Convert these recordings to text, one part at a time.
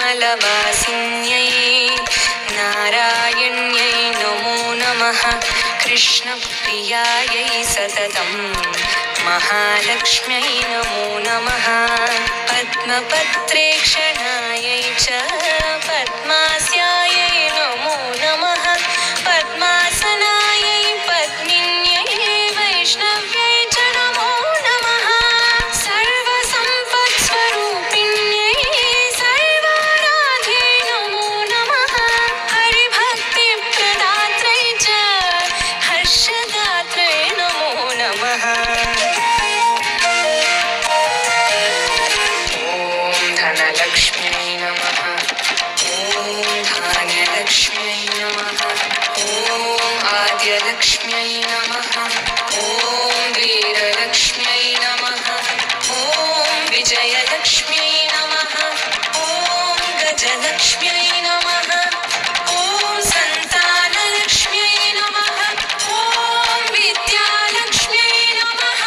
वैकुण्ठमालवासिन्यै नारायण्यै नमो नमः। कृष्णप्रियायै सततं महालक्ष्म्यै नमो नमः। पद्मपत्रेक्षणायै च पद्मास्यायै नमो नमः। पद्मासनायै पद्मिन्यै वैष्णव्यै च नमो नमः। सर्वसम्पत्स्वरूपिण्यै सर्वाराध्यै नमो नमः। हरिभक्तिप्रदात्रै च हर्षदात्रै नमो नमः। धनलक्ष्म्यै नमः। ॐ धान्यलक्ष्म्यै नमः। ॐ आद्यलक्ष्म्यै नमः। ॐ वीरलक्ष्म्यै नमः। ॐ विजयलक्ष्म्यै नमः। ॐ गजलक्ष्म्यै नमः। ॐ सन्तानलक्ष्म्यै नमः। ॐ विद्यालक्ष्म्यै नमः।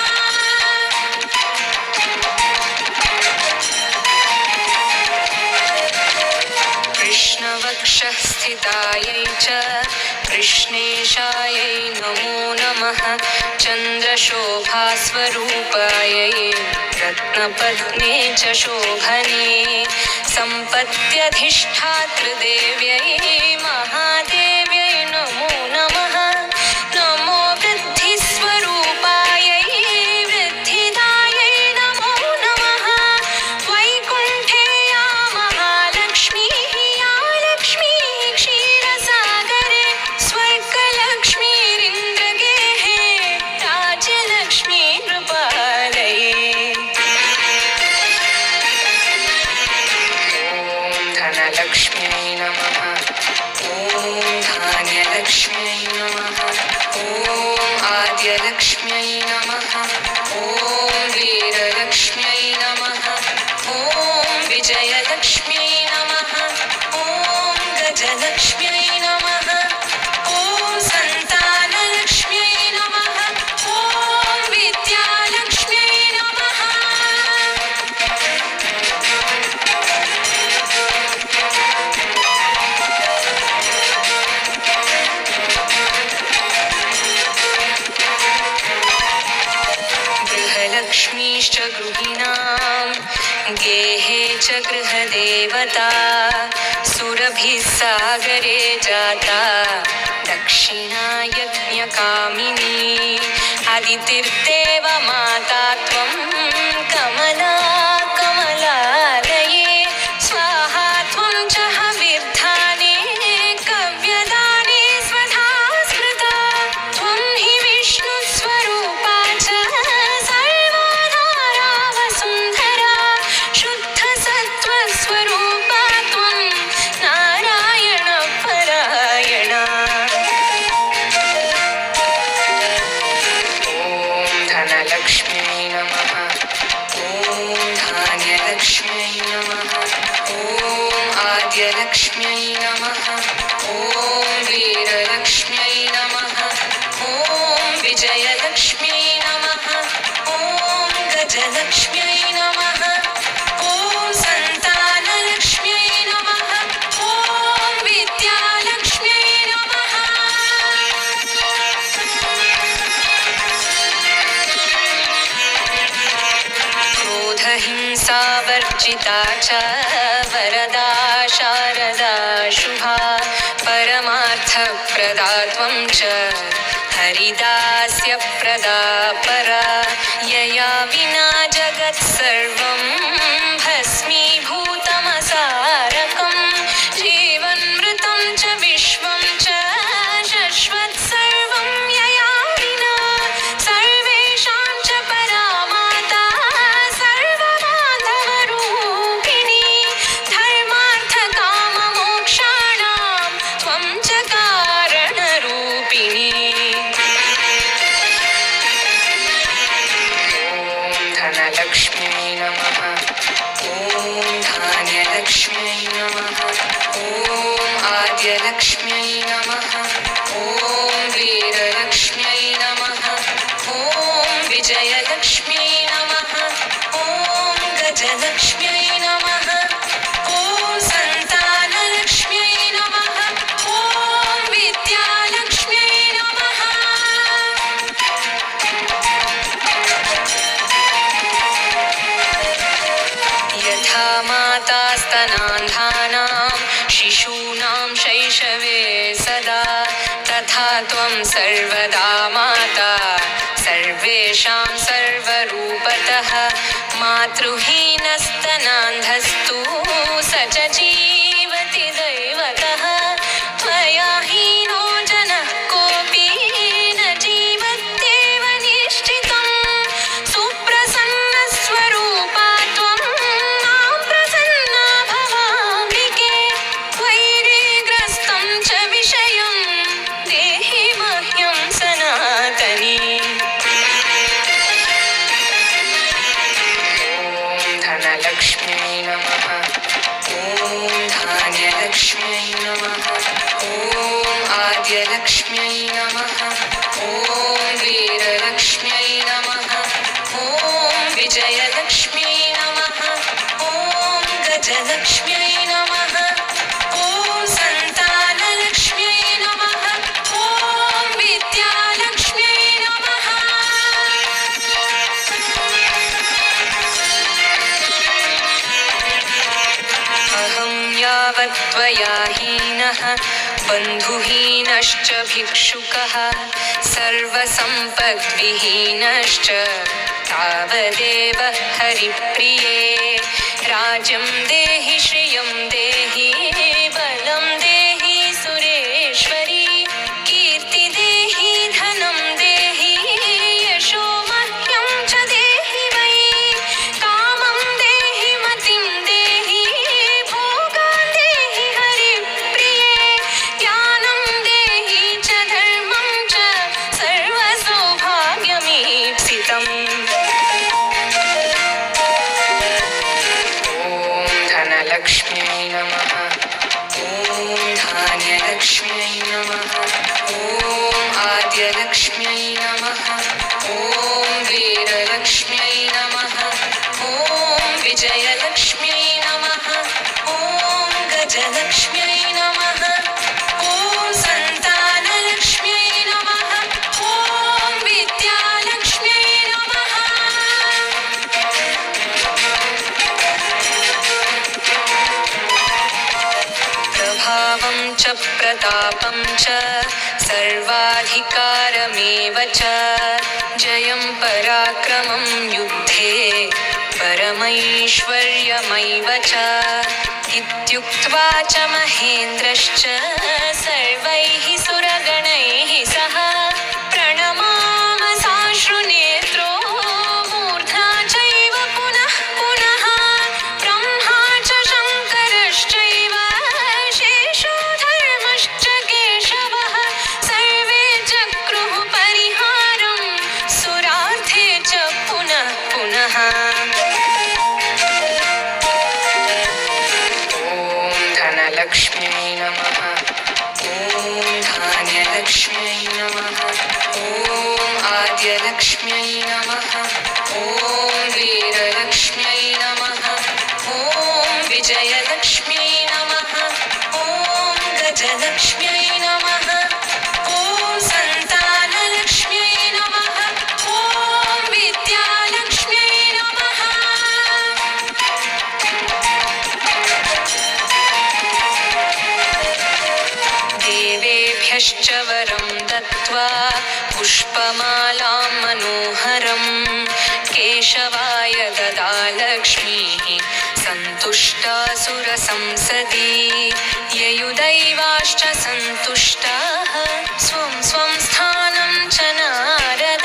कृष्णवक्षः स्थितायै च कृष्णेशायै नमो नमः। चन्द्रशोभास्वरूपायै रत्नपद्मे च शोभने सम्पत्त्यधिष्ठातृदेव्यै महादेव्यै नमो नमः। नमो वृद्धिस्वरूपायै वृद्धिदायै नमो नमः। वैकुण्ठे या महालक्ष्मीः या लक्ष्मीः क्षीरसागरे स्वर्गलक्ष्मीरिन्द्रगेः राज्यलक्ष्मी नृपालये। ॐ धनलक्ष्म्यै नमः। ॐ धान्यलक्ष्म्यै नमः। ॐ आद्यलक्ष्म्यै नमः। ॐ वीरलक्ष्म्यै नमः। ॐ विजयलक्ष्म्यै नमः। ॐ गजलक्ष्म्यै नमः। ॐ सन्तानलक्ष्म्यै नमः। ॐ विद्यालक्ष्म्यै नमः। गृहलक्ष्मीश्च गृहिणां गेहे च गृहदेवता सुरभिः सागरे जाता दक्षिणा यज्ञकामिनी अदितिर्देव माता त्वं कमला कमलालये स्वाहा त्वं च हविर्धाने कव्यदाने स्वधा स्मृता त्वं हि विष्णुस्वरूपा च सर्वधारा वसुन्धरा शुद्धसत्त्वस्वरूपा त्वं नारायणपरायणा। ॐ धनलक्ष्म्यै नमः। ॐ धान्यलक्ष्म्यै नमः। ॐ आद्यलक्ष्म्यै नमः। ॐ वीरलक्ष्म्यै नमः। ॐ विजयलक्ष्म्यै नमः। ॐ गजलक्ष्म्यै नमः। ॐ सन्तानलक्ष्म्यै नमः। ॐ विद्यालक्ष्म्यै नमः। क्रोधहिंसावर्जिता च वरदा शारदा शुभा परमार्थप्रदा त्वं च हरिदास्यप्रदा परा यया विना जगत्सर्वं भस्मीभूतमसारकं जीवन्मृतं च विश्वं च शश्वत्सर्वं यया विना सर्वेषां च परा माता सर्वबान्धवरूपिणी धर्मार्थकाममोक्षाणां त्वं च कारणरूपिणी। ॐ धनलक्ष्म्यै नमः। ॐ धान्यलक्ष्म्यै नमः। ॐ आद्यलक्ष्म्यै नमः। ॐ वीरलक्ष्म्यै नमः। ॐ विजयलक्ष्म्यै नमः। ॐ गजलक्ष्म्यै नमः। ॐ स्तनान्धानां शिशूनां शैशवे सदा तथा त्वं सर्वदा माता सर्वेषां सर्वरूपतः मातृहीनस्तनान्धस्तु स च जीवति दैवतः त्वया हीनो जनः कोऽपि न जीवत्येव निश्चितम् सुप्रसन्नस्वरूपा त्वं मां प्रसन्ना भवाम्बिके वैरीग्रस्तं च विषयं देहि मह्यं सनातनी धनलक्ष्म्यै नमः ॐ धान्यलक्ष्म्यै नमः ॐ आद्यलक्ष्म्यै नमः ॐ वीरलक्ष्म्यै नमः ॐ विजयलक्ष्म्यै नमः ॐ गजलक्ष्म्यै नमः ॐ सन्तानलक्ष्म्यै नमः ॐ विद्यालक्ष्म्यै नमः अहं यावत् त्वया हीनः बन्धुहीनश्च भिक्षुकः सर्वसम्पद्विहीनश्च तावदेव हरिप्रिये राज्यं देहि श्रियं देहि बलं देहि सुरेश्वरी कीर्ति देहि धनं देहि यशो मह्यं च देहि वै कामं देहि मतिं देहि भोगान् देहि हरिप्रिये ज्ञानं देहि च धर्मं च सर्वसौभाग्यमीप्सितम् ॐ धनलक्ष्म्यै नमः ॐ धान्यलक्ष्म्यै नमः ॐ आद्यलक्ष्म्यै नमः ॐ वीरलक्ष्म्यै नमः ॐ विजयलक्ष्म्यै नमः ॐ गजलक्ष्म्यै नमः ॐ सन्तानलक्ष्म्यै नमः ॐ विद्यालक्ष्म्यै नमः प्रभावं च प्रतापं च सर्वाधिकारमेव च जयं पराक्रमं युद्धे परमैश्वर्यमैव च इत्युक्त्वा च महेन्द्रश्च सर्वैः सुरगणैः सह प्रणमाम साश्रुनेत्रो मूर्ध्ना चैव पुनः पुनः ब्रह्मा च शङ्करश्चैव शेषो धर्मश्च केशवः सर्वे चक्रुः परिहारं सुरार्थे च पुनः पुनः ॐ धनलक्ष्म्यै नमः ॐ धान्यलक्ष्म्यै नमः ॐ आद्यलक्ष्म्यै नमः ॐ वीरलक्ष्म्यै नमः ॐ विजयलक्ष्म्यै नमः ॐ गजलक्ष्म्यै नमः ॐ सन्तानलक्ष्म्यै नमः ॐ विद्यालक्ष्म्यै नमः देवेभ्यश्च वरं दत्त्वा पुष्पमालां मनोहरं केशवाय ददालक्ष्मीः सन्तुष्टा सुरसंसदि ययुदैवाश्च सन्तुष्टाः स्वं स्वं स्थानं च नारद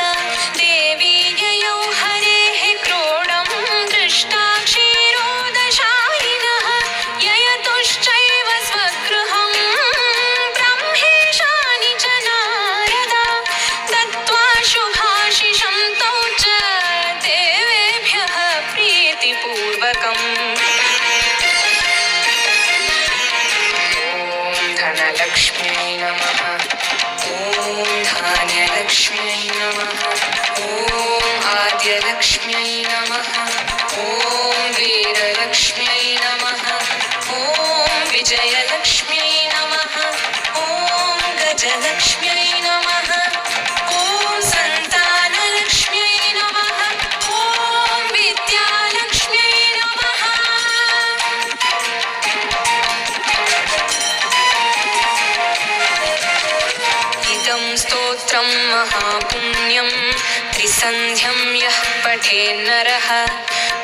देवी ययौ हरेः क्रोडं दृष्टा क्षीरोदशायिनः ययतुश्चैव स्वगृहं ब्रह्मेशानि च नारद दत्त्वा शुभाशिषं तौ च देवेभ्यः प्रीतिपूर्वकम् ॐ धनलक्ष्म्यै नमः ॐ धान्यलक्ष्म्यै नमः ॐ आद्यलक्ष्म्यै नमः ॐ वीरलक्ष्म्यै नमः ॐ विजयलक्ष्म्यै नमः ॐ गजलक्ष्म्यै नमः ॐ सन्तानलक्ष्म्यै नमः ॐ विद्यालक्ष्म्यै नमः स्तोत्रं महापुण्यं त्रिसन्ध्यं यः पठेन्नरः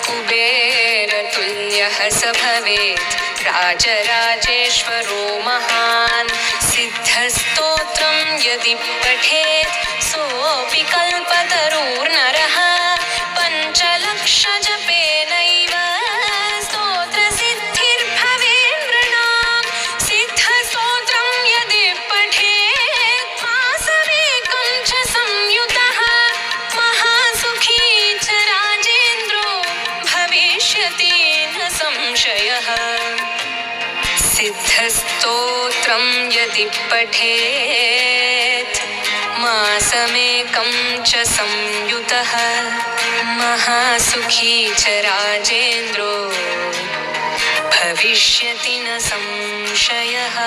कुबेरतुल्यः स भवेत् राजराजेश्वरो महान् सिद्धस्तोत्रं यदि पठेत् सोऽपि कल्पतरुर्नरः पञ्चलक्षजपेनैव स्तोत्रसिद्धिर्भवेत् नृणाम् सिद्धस्तोत्रं यदि पठेत् मासमेकं च संयुतः महासुखी च राजेन्द्रो भविष्यति न संशयः सिद्धस्तोत्रं यदि पठेत् मासमेकं च संयुतः महासुखी च राजेन्द्रो भविष्यति न संशयः।